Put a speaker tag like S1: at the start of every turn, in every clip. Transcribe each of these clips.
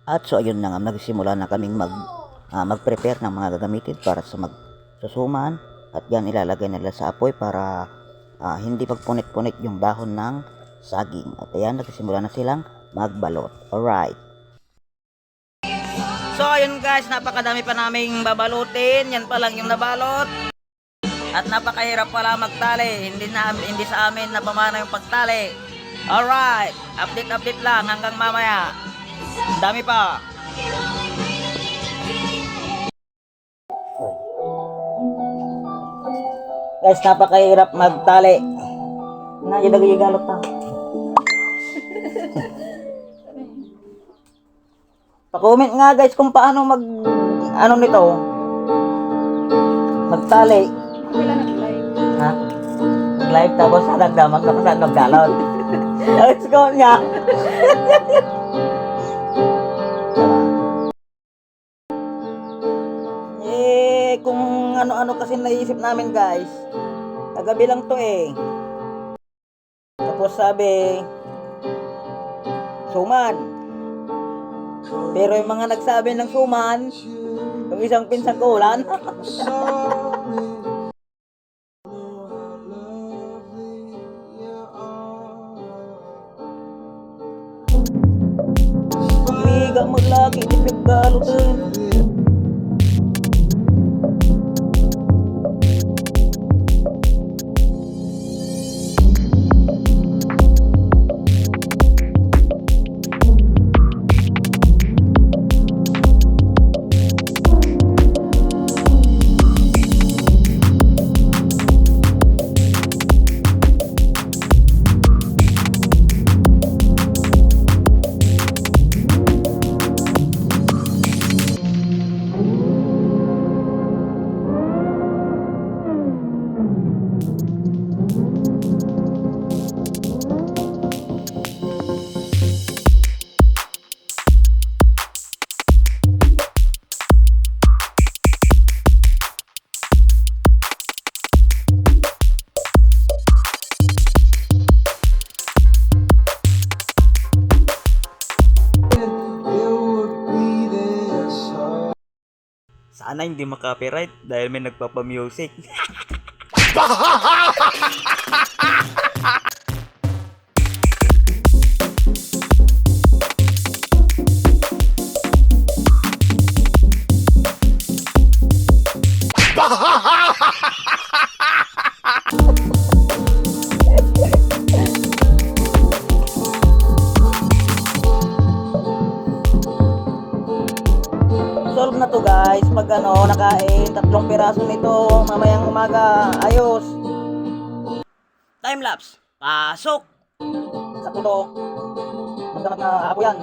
S1: At so ayun na nga, nagsimula na kaming mag-prepare ng mga gagamitin para sa magsusuman. At yan ilalagay nila sa apoy para hindi pagpunit-punit yung dahon ng saging. At ayan, nagsimula na silang magbalot. Alright. So ayun guys, napakadami pa naming babalutin. Yan pa lang yung nabalot. At napakahirap pala magtali. Hindi sa amin na pamana yung pagtali. Alright, update lang hanggang mamaya. Dami pa. Guys, napakahirap magtali. Na, yung nagagalot pa. Pa-comment nga guys kung paano nito. Magtali. Ha? Mag-live tapos nagdamag tapos naggalot. Let's go niya. Kung ano-ano kasi naisip namin guys. Kagabi lang to eh. Tapos sabi, suman. Pero yung mga nagsabi ng suman, yung isang pinsang ko ulan. Iliga maglaki, di paggalot eh. Sana hindi makapiright dahil may nagpapa-music. Solve na to guys, pag nakain 3 piraso nito mamayang umaga, ayos. Time lapse, pasok sa tulo. Magdamat na apo yan.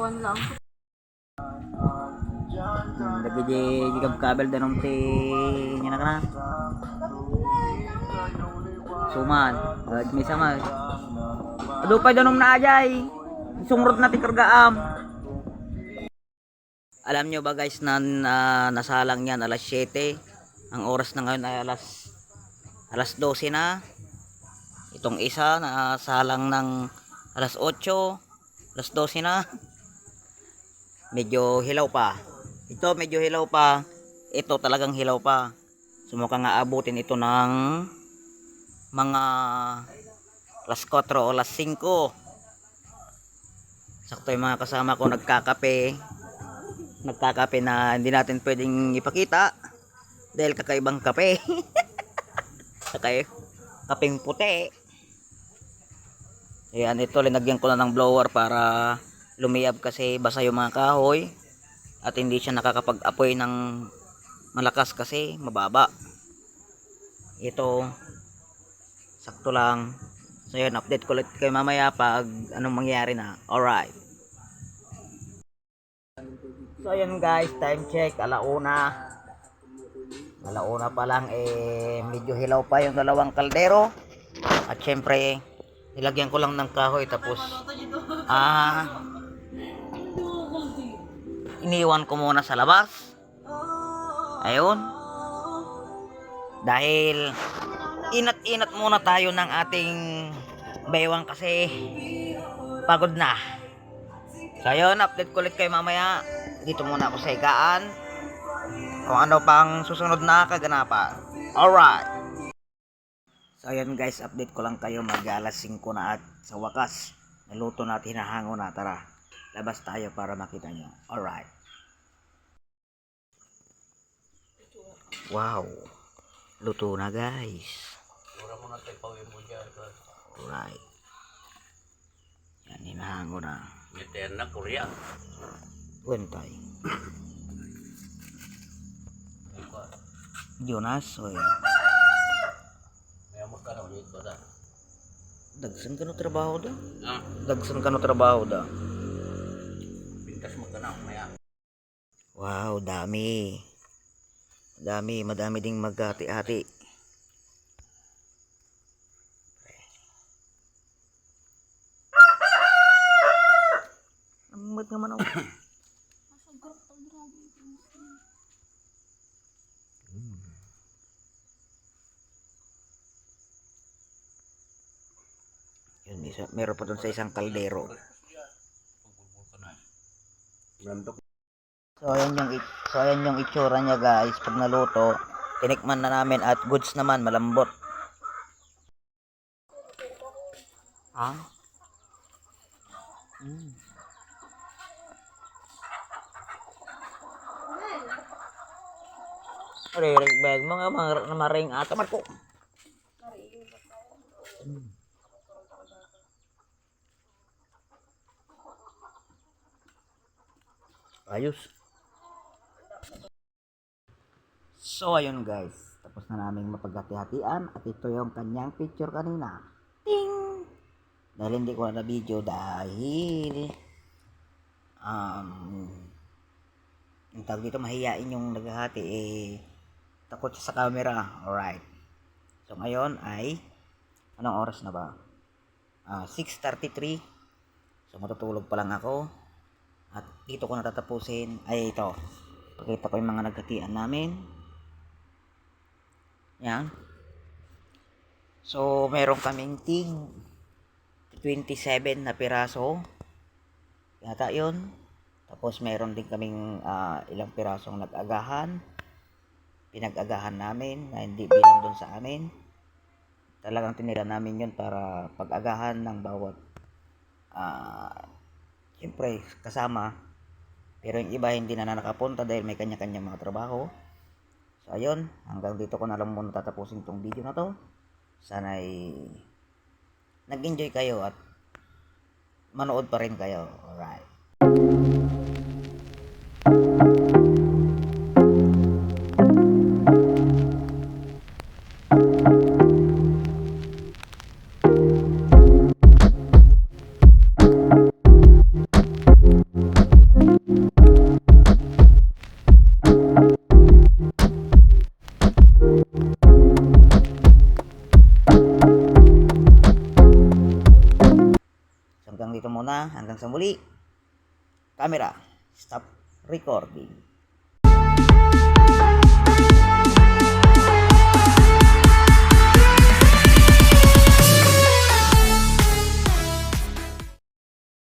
S2: Kuan lang.
S1: Lagi di kabel danom ti nya na kana. Suman, may sama. Ado pa danom na ajay. Sungrot na ti kargaam. Alam nyo ba guys na nasalang yan alas 7. Ang oras na ngayon ay alas 12 na. Itong isa nasalang ng alas 8, alas 12 na. Medyo hilaw pa. Ito medyo hilaw pa. Ito talagang hilaw pa. Sumukhang aabutin ito ng mga alas 4 o alas 5. Sakto yung mga kasama ko nagkakape na hindi natin pwedeng ipakita dahil kakaibang kape. Kapeng puti. Ayan, ito linagyan ko na ng blower para lumiyab kasi basa yung mga kahoy at hindi siya nakakapag-apoy ng malakas kasi mababa. Ito sakto lang. So yun, update ko ulit kayo mamaya pag anong mangyari na. Alright. So yun guys, time check, alauna pa lang, medyo hilaw pa yung dalawang kaldero. At syempre nilagyan ko lang ng kahoy tapos iniwan ko muna sa labas. Ayun, dahil inat muna tayo ng ating baywang kasi pagod na. So ayun, update ko ulit kayo mamaya. Dito muna ako sa higaan kung ano pang susunod na kaganapan. Alright. So ayun guys, update ko lang kayo, mag alas 5 na at sa wakas naluto na, hinahango na. Tara, labas tayo para makita nyo. Alright. Wow, luto na guys. Alright. Yan, hinahango na.
S3: Meter na Korea.
S1: Buentay. Jonas, oy.
S3: May magkano dito da.
S1: Dagsan ka no trabaho da?
S3: Ah,
S1: Dagsan ka no trabaho da?
S3: pintas magkano maya.
S1: Wow, dami. Madami ding maghati-hati. Ang mat naman ako. Yun, meron pa dun sa isang kaldero. So ayan yung itsura niya guys pag naluto. Tinikman na namin at goods naman, malambot. Ha? Bag mga maring atamat ko. Ayos. So ayun guys, tapos na naming mapaghati-hatian at ito yung kanyang picture kanina. Ting! Dahil hindi ko na video dahil yung tawag dito, mahiyain yung naghahati, takot siya sa camera. Alright. So ngayon ay anong oras na ba? 6:33. So matutulog pa lang ako. At dito ko natatapusin ay ito. Pakita ko yung mga naghatian namin. Yan. So meron kaming tig 27 na piraso. Yata yun. Tapos meron din kaming ilang pirasong nag-agahan. Pinag-agahan namin na hindi bilang doon sa amin. Talagang tinira namin yun para pag-agahan ng bawat siyempre kasama. Pero yung iba hindi na nakapunta dahil may kanya-kanya mga trabaho. So ayun, hanggang dito ko na lang muna tatapusin tong video na to. Sana'y nag-enjoy kayo at manood pa rin kayo. Alright. Hanggang sa muli, camera, stop recording.